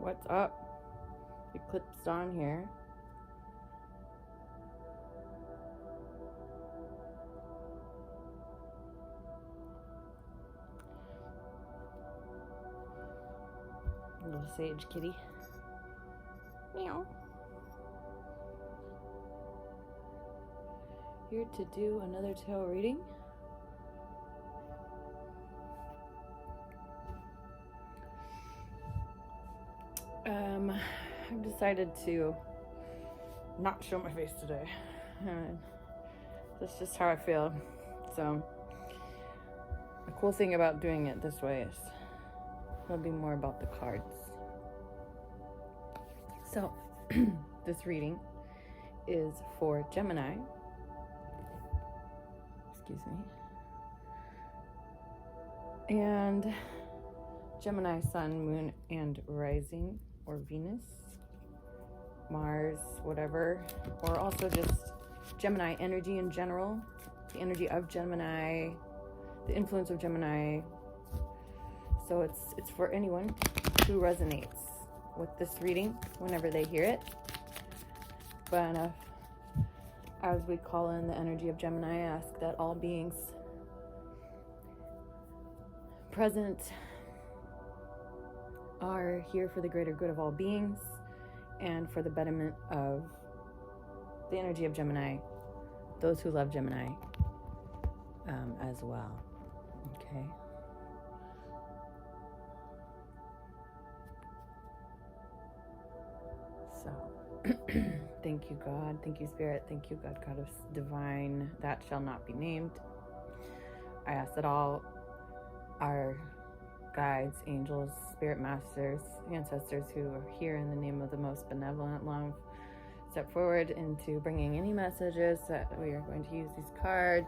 What's up? Eclipse on here. Little sage kitty. Meow. Here to do another tarot reading. I've decided to not show my face today. That's just how I feel. So the cool thing about doing it this way is it'll be more about the cards. So this reading is for Gemini. Excuse me. And Gemini, Sun, Moon, and Rising, or Venus, Mars, whatever, or also just Gemini energy in general, the energy of Gemini, the influence of Gemini. So it's for anyone who resonates with this reading whenever they hear it. But as we call in the energy of Gemini, I ask that all beings present are here for the greater good of all beings and for the betterment of the energy of Gemini, those who love Gemini as well. Okay. So, thank you, God. Thank you, Spirit. Thank you, God, God of Divine, that shall not be named. I ask that all our guides, angels, spirit masters, ancestors who are here in the name of the most benevolent love step forward into bringing any messages that we are going to use these cards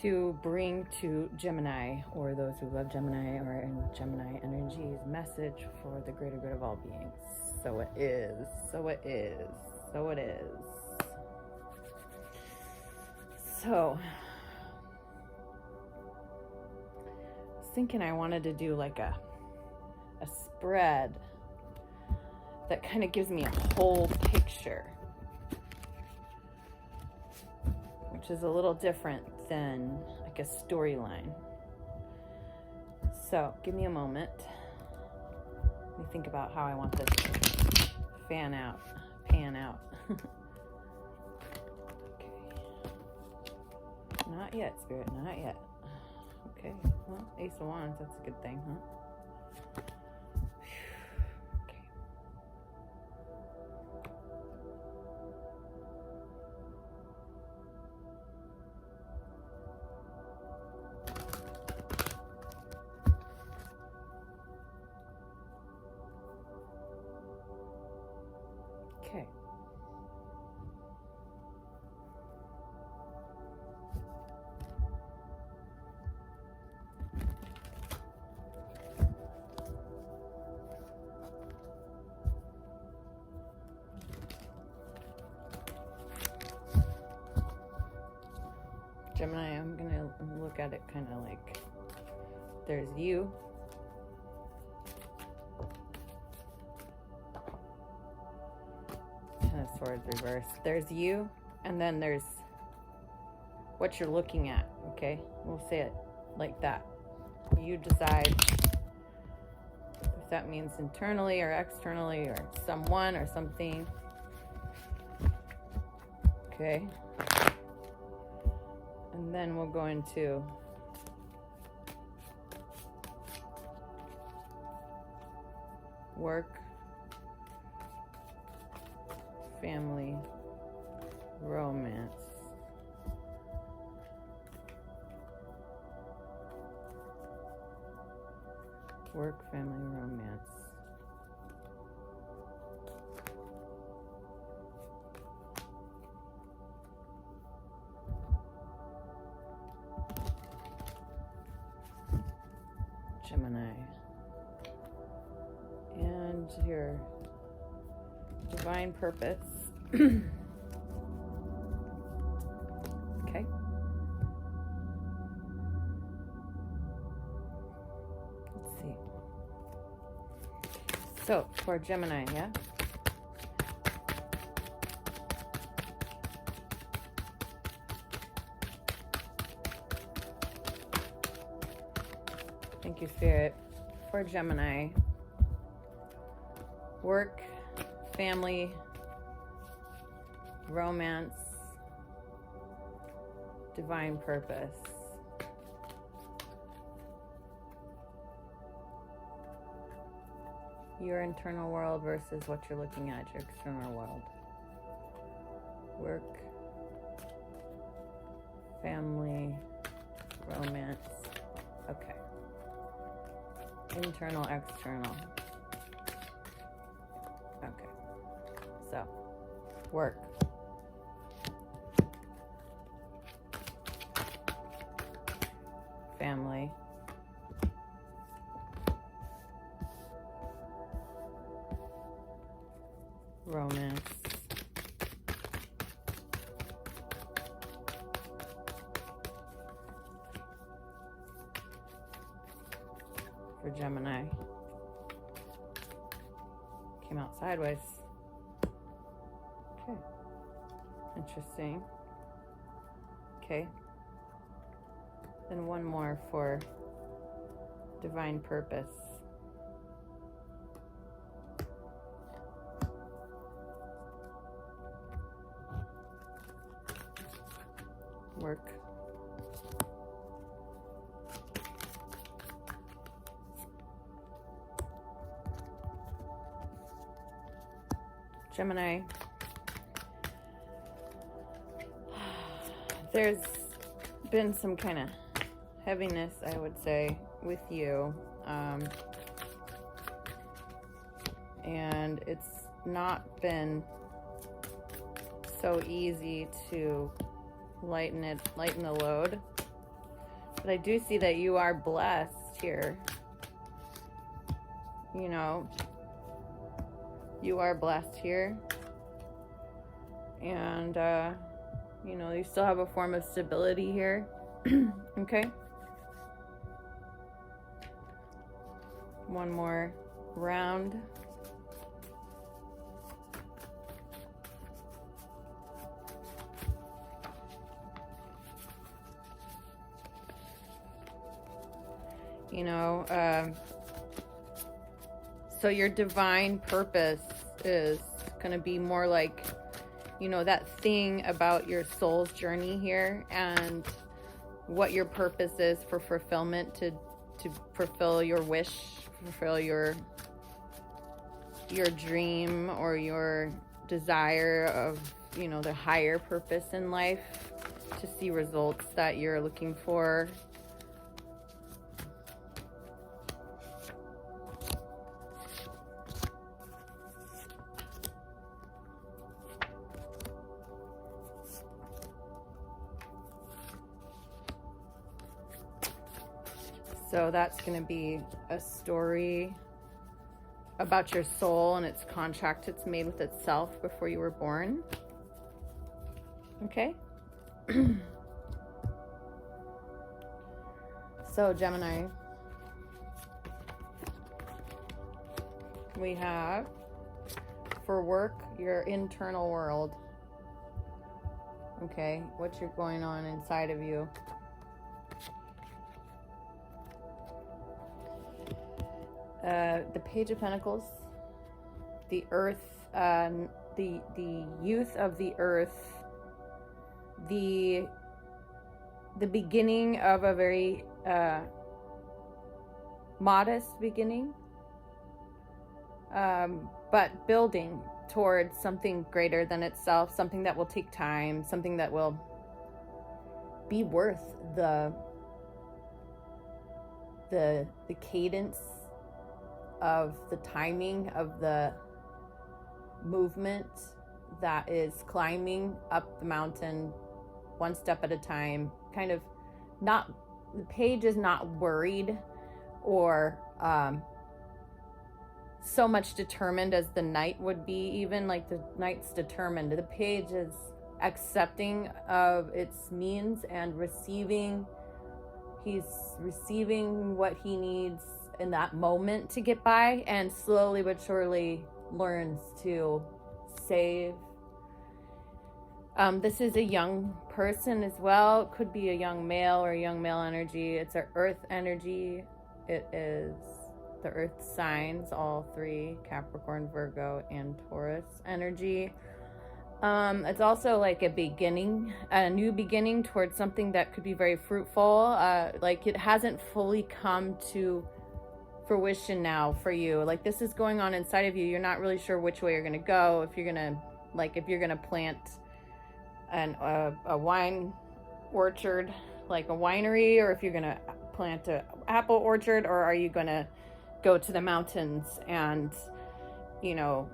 to bring to Gemini, or those who love Gemini, or in Gemini energy's message for the greater good of all beings. So it is, so it is, so it is. So thinking I wanted to do like a spread that kind of gives me a whole picture, which is a little different than like a storyline. So give me a moment. Let me think about how I want this to pan out. Okay. Not yet, Spirit, not yet. Okay, well, Ace of Wands, that's a good thing, huh? Okay. Okay. Gemini, I'm going to look at it kind of like there's you. Ten of Swords reversed. There's you, and then there's what you're looking at, okay? We'll say it like that. You decide if that means internally or externally or someone or something. Okay. And then we'll go into work, family, romance. Work, family, romance. Gemini. And your divine purpose. Okay. Let's see. So, for Gemini, yeah? Thank you, Spirit. For Gemini, work, family, romance, divine purpose. Your internal world versus what you're looking at, your external world. Work, family, romance. Okay. Internal, external. Okay. So, work. Family. Romance. For Gemini. Came out sideways. Okay. Interesting. Okay. Then one more for divine purpose. Work. Gemini. There's been some kind of heaviness, I would say, with you. And it's not been so easy to lighten the load. But I do see that you are blessed here. You know, you are blessed here. And, you know, you still have a form of stability here. Okay. One more round. You know, so your divine purpose is going to be more like, you know, that thing about your soul's journey here and what your purpose is for fulfillment, to fulfill your wish, fulfill your dream or your desire of, you know, the higher purpose in life, to see results that you're looking for. So that's going to be a story about your soul and its contract it's made with itself before you were born. Okay? So, Gemini, we have, for work, your internal world. Okay? What's going on inside of you? The Page of Pentacles, the earth, the youth of the earth, the beginning of a very modest beginning, but building towards something greater than itself, something that will take time, something that will be worth the cadence of the timing of the movement that is climbing up the mountain one step at a time. Kind of not, the page is not worried or so much determined as the knight would be. Even like the knight's determined, the page is accepting of its means and receiving. He's receiving what he needs in that moment to get by, and slowly but surely learns to save. This is a young person as well. It could be a young male or a young male energy. It's an earth energy. It is the earth signs, all three, Capricorn, Virgo, and Taurus energy. It's also like a beginning, a new beginning towards something that could be very fruitful. Like it hasn't fully come to fruition now for you. Like this is going on inside of you. You're not really sure which way you're going to go. If you're going to plant a wine orchard, like a winery, or if you're going to plant an apple orchard, or are you going to go to the mountains and, you know,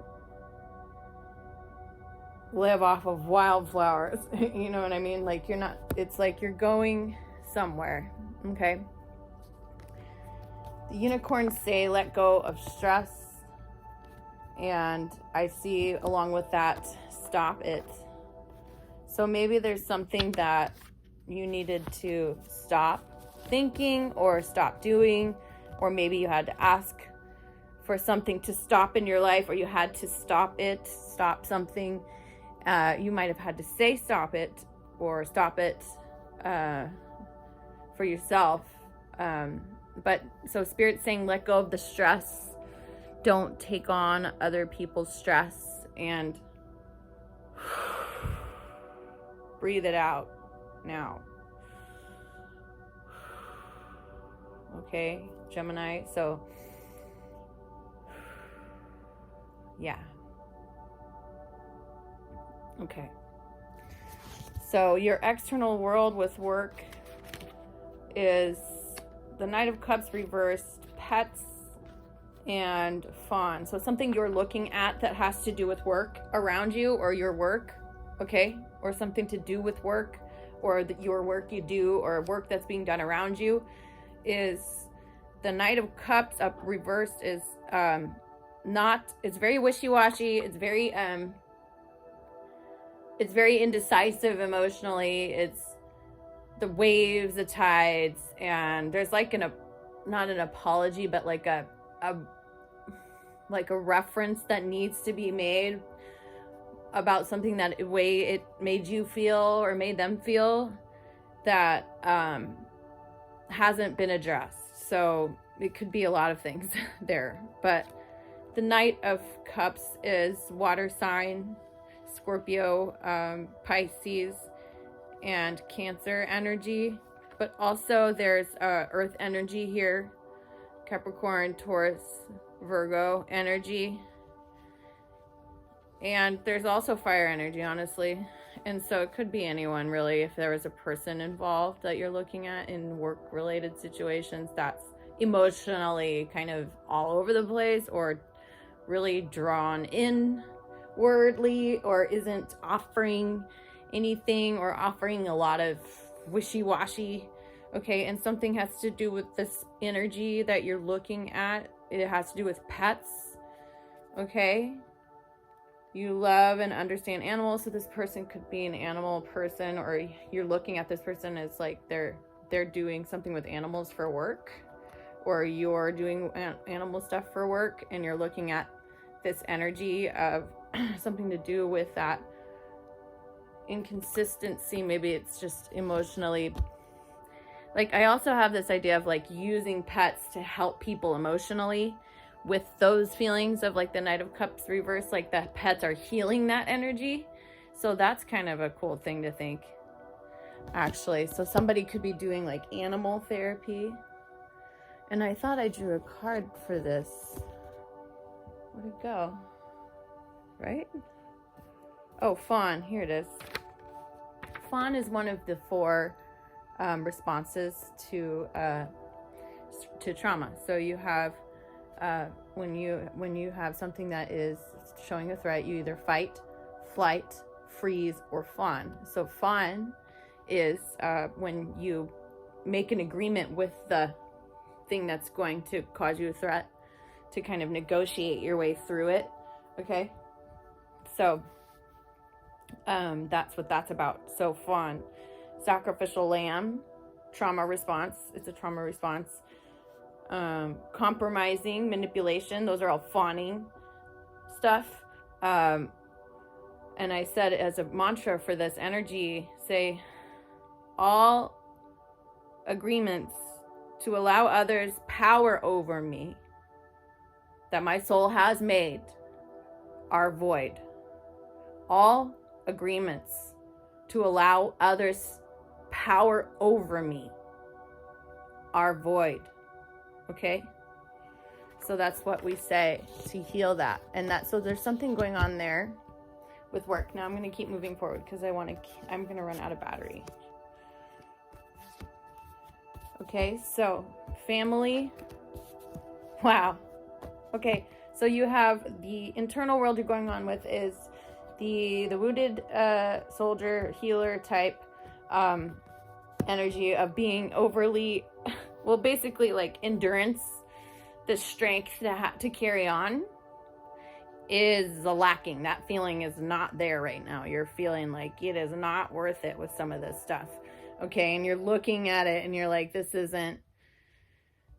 live off of wildflowers. You know what I mean? Like you're not, it's like you're going somewhere. Okay. The unicorns say let go of stress, and I see along with that, stop it. So maybe there's something that you needed to stop thinking or stop doing, or maybe you had to ask for something to stop in your life, or you had to stop something. You might have had to say stop it, or stop it for yourself. But so Spirit's saying let go of the stress. Don't take on other people's stress, and breathe it out now. Okay, Gemini. So, yeah. Okay. So your external world with work is the Knight of Cups reversed, pets, and fawn. So something you're looking at that has to do with work around you, or your work, okay? Or something to do with work, or your work you do, or work that's being done around you, is the Knight of Cups up reversed is it's very wishy-washy. It's very indecisive emotionally. It's the waves, the tides, and there's like not an apology, but like a reference that needs to be made about something that way it made you feel or made them feel that hasn't been addressed. So it could be a lot of things there. But the Knight of Cups is water sign, Scorpio, Pisces, and Cancer energy. But also there's earth energy here, Capricorn, Taurus, Virgo energy. And there's also fire energy, honestly. And so it could be anyone, really, if there was a person involved that you're looking at in work-related situations that's emotionally kind of all over the place, or really drawn inwardly, or isn't offering anything, or offering a lot of wishy-washy. Okay, and something has to do with this energy that you're looking at. It has to do with pets. Okay. You love and understand animals, so this person could be an animal person, or you're looking at this person as like they're doing something with animals for work, or you're doing animal stuff for work, and you're looking at this energy of something to do with that inconsistency. Maybe it's just emotionally. Like, I also have this idea of like using pets to help people emotionally with those feelings of like the Knight of Cups reverse, like the pets are healing that energy. So that's kind of a cool thing to think, actually. So somebody could be doing like animal therapy. And I thought I drew a card for this. Where'd it go? Right? Oh, fawn. Here it is. Fawn is one of the 4 responses to trauma. So you have when you have something that is showing a threat, you either fight, flight, freeze, or fawn. So fawn is when you make an agreement with the thing that's going to cause you a threat, to kind of negotiate your way through it. Okay, so that's what that's about. So fawn, sacrificial lamb, trauma response. It's a trauma response. compromising, manipulation. Those are all fawning stuff. And I said as a mantra for this energy, say, all agreements to allow others power over me that my soul has made are void. All agreements to allow others power over me are void. Okay? So that's what we say to heal that. And that, so there's something going on there with work. Now I'm going to keep moving forward because I'm going to run out of battery. Okay, so family. Wow. Okay, so you have the internal world you're going on with is the wounded soldier healer type energy of being overly, well, basically like endurance, the strength to carry on is lacking. That feeling is not there right now. You're feeling like it is not worth it with some of this stuff. Okay, and you're looking at it and you're like, this isn't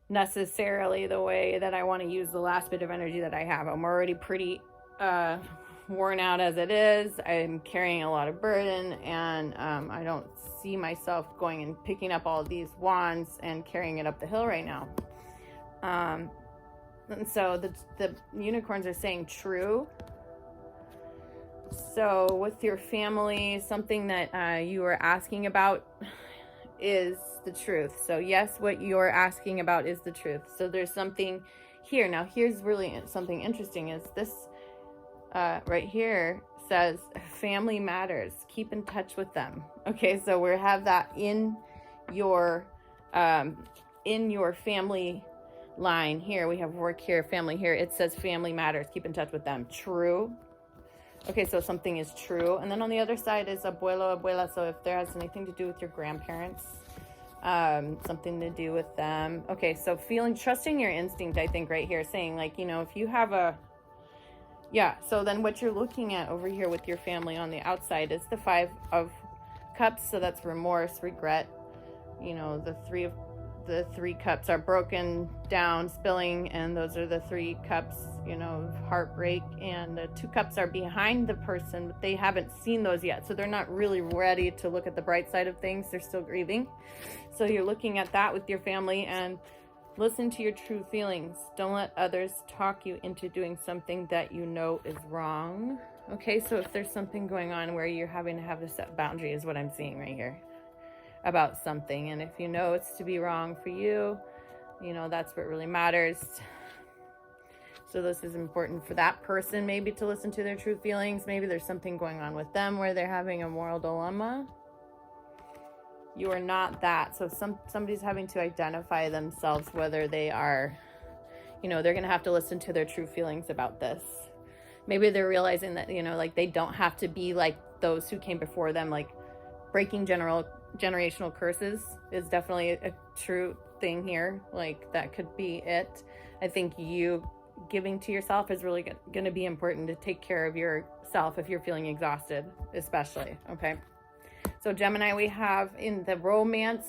necessarily the way that I want to use the last bit of energy that I have. I'm already pretty worn out as it is. I'm carrying a lot of burden, and I don't see myself going and picking up all these wands and carrying it up the hill right now. And so the unicorns are saying true. So with your family, something that you are asking about is the truth. So yes, what you're asking about is the truth. So there's something here. Now here's really something interesting is this right here says family matters. Keep in touch with them. Okay, so we have that in your family line here. We have work here, family here. It says family matters. Keep in touch with them. True. Okay, so something is true. And then on the other side is abuelo, abuela. So if there has anything to do with your grandparents, something to do with them. Okay, so trusting your instinct, I think right here, saying like, if you have so then what you're looking at over here with your family on the outside is the 5 of Cups. So that's remorse, regret. The 3 cups are broken down, spilling, and those are the 3 cups, heartbreak. And the 2 cups are behind the person, but they haven't seen those yet. So they're not really ready to look at the bright side of things. They're still grieving. So you're looking at that with your family, and listen to your true feelings. Don't let others talk you into doing something that you know is wrong. Okay, so if there's something going on where you're having to have to set boundary is what I'm seeing right here about something. And if you know it's to be wrong for you, that's what really matters. So this is important for that person, maybe to listen to their true feelings. Maybe there's something going on with them where they're having a moral dilemma. You are not that. So somebody's having to identify themselves, whether they are, they're going to have to listen to their true feelings about this. Maybe they're realizing that, like they don't have to be like those who came before them, like breaking generational curses is definitely a true thing here. Like that could be it. I think you giving to yourself is really going to be important to take care of yourself if you're feeling exhausted, especially. Okay. So Gemini, we have in the romance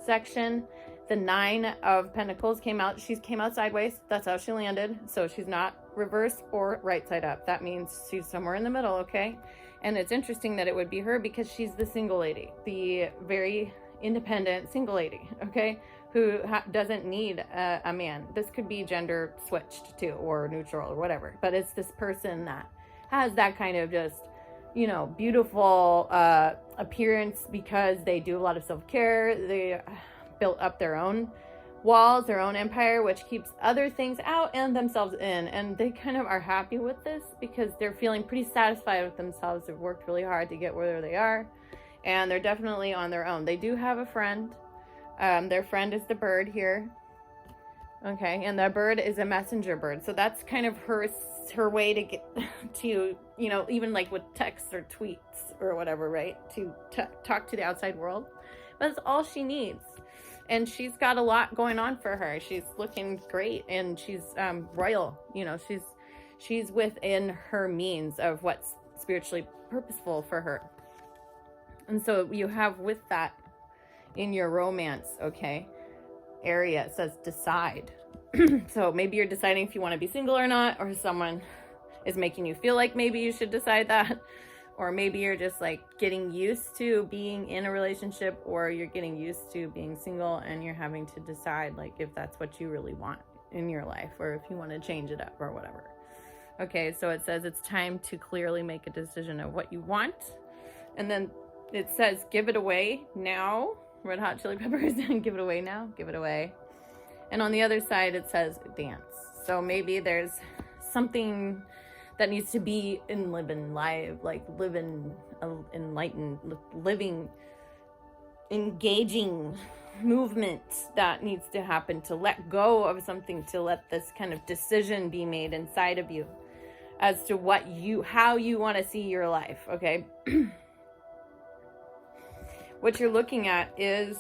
section, the 9 of Pentacles came out. She came out sideways. That's how she landed. So she's not reverse or right side up. That means she's somewhere in the middle. Okay. And it's interesting that it would be her because she's the single lady, the very independent single lady, okay, who doesn't need a man. This could be gender switched too, or neutral or whatever. But it's this person that has that kind of just, beautiful appearance because they do a lot of self-care. They built up their own walls, their own empire, which keeps other things out and themselves in. And they kind of are happy with this because they're feeling pretty satisfied with themselves. They've worked really hard to get where they are, and they're definitely on their own. They do have a friend. Their friend is the bird here. Okay, and the bird is a messenger bird. So that's kind of her way to get to, even like with texts or tweets or whatever, right? To talk to the outside world. But that's all she needs. And she's got a lot going on for her. She's looking great, and she's royal. She's within her means of what's spiritually purposeful for her. And so you have with that in your romance, okay, area, it says decide. So maybe you're deciding if you want to be single or not, or someone is making you feel like maybe you should decide that. Or maybe you're just like getting used to being in a relationship, or you're getting used to being single and you're having to decide like if that's what you really want in your life, or if you want to change it up or whatever. Okay, so it says it's time to clearly make a decision of what you want. And then it says give it away now. Red Hot Chili Peppers, give it away now, give it away. And on the other side it says dance. So maybe there's something that needs to be in living live, like living enlightened, living engaging movement that needs to happen to let go of something, to let this kind of decision be made inside of you as to how you want to see your life. Okay. What you're looking at is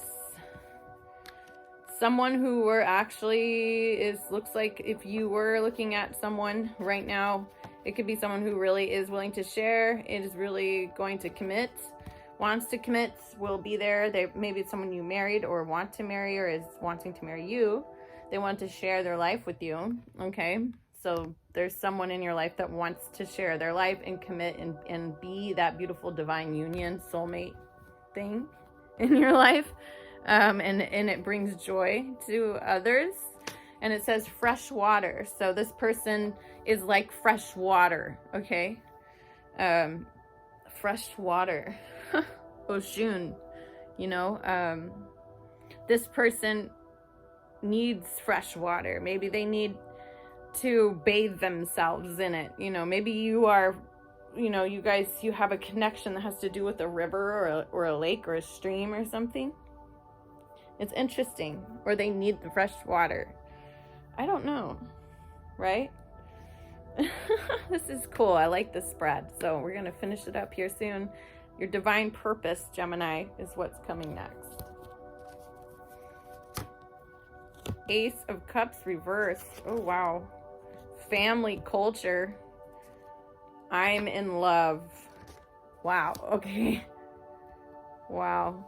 someone who were actually looks like if you were looking at someone right now, it could be someone who really is willing to share, is really going to commit, wants to commit, will be there. Maybe it's someone you married or want to marry, or is wanting to marry you. They want to share their life with you. Okay. So there's someone in your life that wants to share their life and commit and be that beautiful divine union soulmate thing in your life. And it brings joy to others. And it says fresh water. So this person is like fresh water. Okay. Fresh water. Oshun. You know, this person needs fresh water. Maybe they need to bathe themselves in it. You know, maybe you are, you know, you have a connection that has to do with a river or a lake or a stream or something. It's interesting. Or they need the fresh water. I don't know. Right? This is cool. I like this spread. So we're going to finish it up here soon. Your divine purpose, Gemini, is what's coming next. Ace of Cups reversed. Oh, wow. Family culture. I'm in love. Wow. Okay. Wow.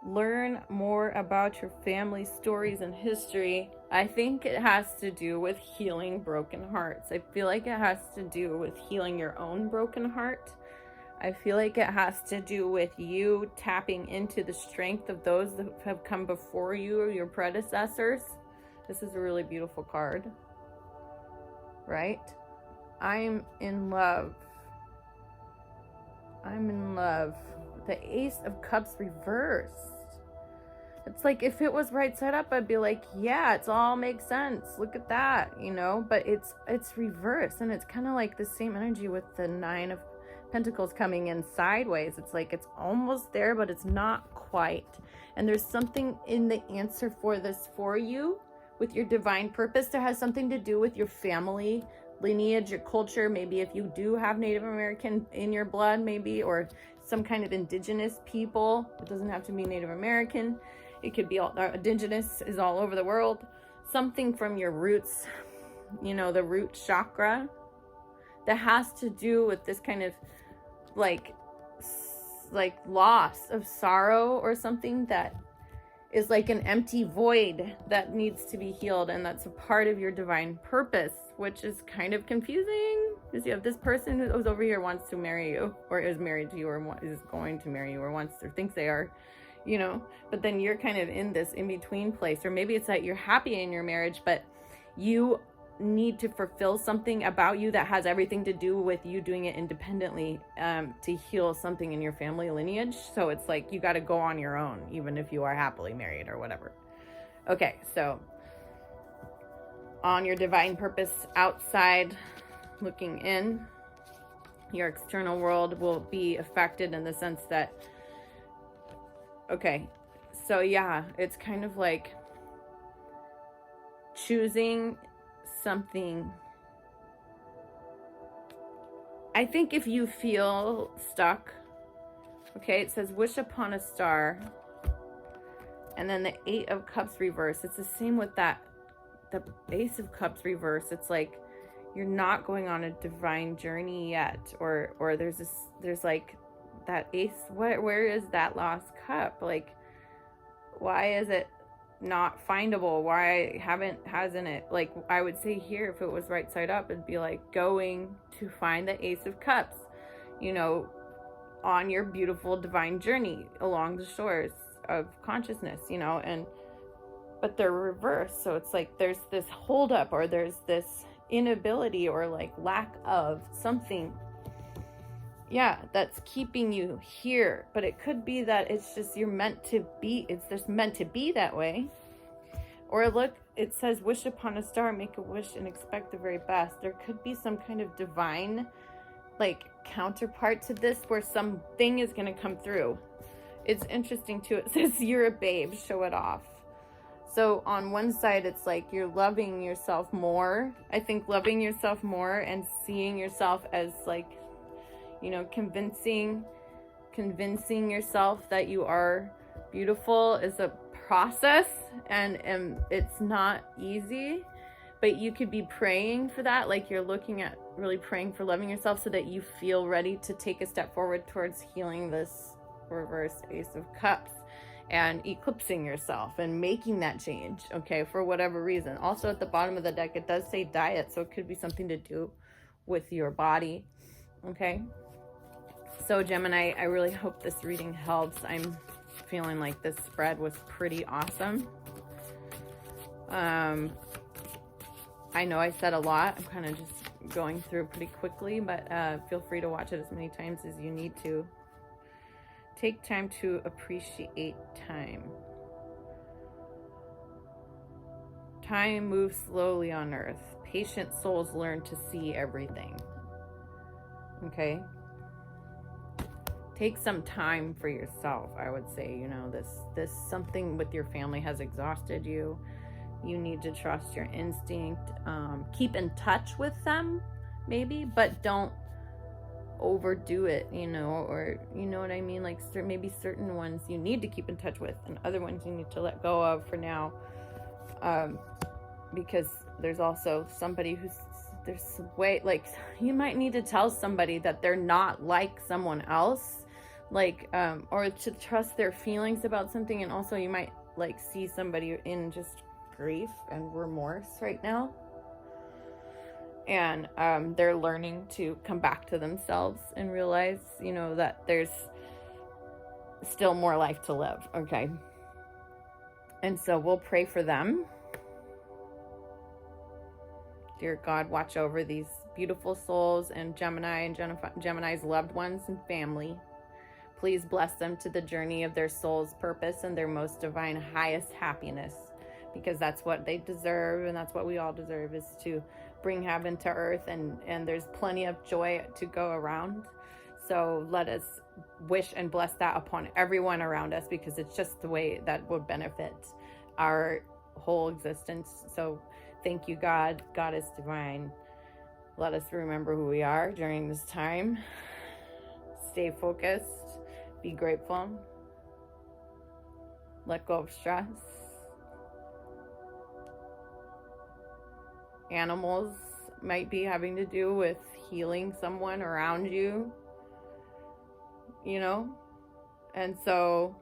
Learn more about your family stories and history. I think it has to do with healing broken hearts. I feel like it has to do with healing your own broken heart. I feel like it has to do with you tapping into the strength of those that have come before you or your predecessors. This is a really beautiful card, right? I'm in love. I'm in love. The Ace of Cups reversed. It's like if it was right side up, I'd be like, yeah, it's all makes sense. Look at that, you know, but it's reversed, and it's kind of like the same energy with the Nine of Pentacles coming in sideways. It's like it's almost there, but it's not quite. And there's something in the answer for this for you with your divine purpose that has something to do with your family lineage, your culture. Maybe if you do have Native American in your blood, maybe, or some kind of indigenous people. It doesn't have to be Native American. It could be indigenous is all over the world. Something from your roots, you know, the root chakra that has to do with this kind of like loss of sorrow or something that is like an empty void that needs to be healed. And that's a part of your divine purpose, which is kind of confusing because you have this person who's over here wants to marry you, or is married to you, or is going to marry you, or wants or thinks they are, you know, but then you're kind of in this in-between place. Or maybe it's that you're happy in your marriage, but you need to fulfill something about you that has everything to do with you doing it independently to heal something in your family lineage. So it's like you got to go on your own, even if you are happily married or whatever. Okay, so on your divine purpose outside looking in, your external world will be affected in the sense that, okay, so yeah, it's kind of like choosing something. I think if you feel stuck, okay, it says wish upon a star, and then the Eight of Cups reverse. It's the same with that, the Ace of Cups reverse. It's like you're not going on a divine journey yet, or there's like that ace. Where is that lost cup? Like, why is it not findable? Why hasn't it? Like, I would say here, if it was right side up, it'd be like going to find the Ace of Cups, you know, on your beautiful divine journey along the shores of consciousness, you know, but they're reversed. So it's like there's this holdup, or there's this inability, or like lack of something, yeah, that's keeping you here. But it could be that it's just you're meant to be, it's just meant to be that way. Or look, it says wish upon a star, make a wish and expect the very best. There could be some kind of divine like counterpart to this where something is going to come through. It's interesting too, it says you're a babe, show it off. So on one side, it's like you're loving yourself more. I think loving yourself more and seeing yourself as like, you know, convincing yourself that you are beautiful is a process, and it's not easy, but you could be praying for that. Like you're looking at really praying for loving yourself so that you feel ready to take a step forward towards healing this reversed Ace of Cups and eclipsing yourself and making that change, okay, for whatever reason. Also at the bottom of the deck, it does say diet, so it could be something to do with your body, okay? So Gemini, I really hope this reading helps. I'm feeling like this spread was pretty awesome. I know I said a lot. I'm kind of just going through pretty quickly, but feel free to watch it as many times as you need to. Take time to appreciate time. Time moves slowly on earth. Patient souls learn to see everything. Okay? Take some time for yourself, I would say. You know, this something with your family has exhausted you. You need to trust your instinct. Keep in touch with them, maybe, but don't overdo it, you know, or you know what I mean? Like maybe certain ones you need to keep in touch with, and other ones you need to let go of for now. Because there's also somebody there's way, like you might need to tell somebody that they're not like someone else, like, or to trust their feelings about something. And also you might like see somebody in just grief and remorse right now, and they're learning to come back to themselves and realize, you know, that there's still more life to live, okay? And so we'll pray for them. Dear God, watch over these beautiful souls and Gemini and Gemini's loved ones and family. Please bless them to the journey of their soul's purpose and their most divine, highest happiness, because that's what they deserve, and that's what we all deserve, is to bring heaven to earth, and there's plenty of joy to go around. So let us wish and bless that upon everyone around us, because it's just the way that would benefit our whole existence. So thank you, God. God is divine. Let us remember who we are during this time. Stay focused. Be grateful. Let go of stress. Animals might be having to do with healing someone around you, you know? And so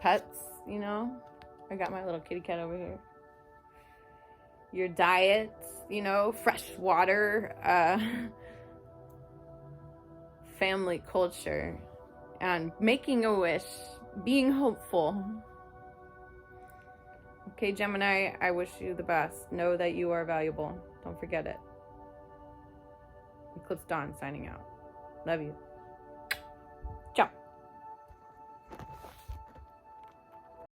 pets, you know, I got my little kitty cat over here. Your diet, you know, fresh water, family culture, and making a wish, being hopeful. Okay, Gemini, I wish you the best. Know that you are valuable. Don't forget it. Eclipse Dawn signing out. Love you.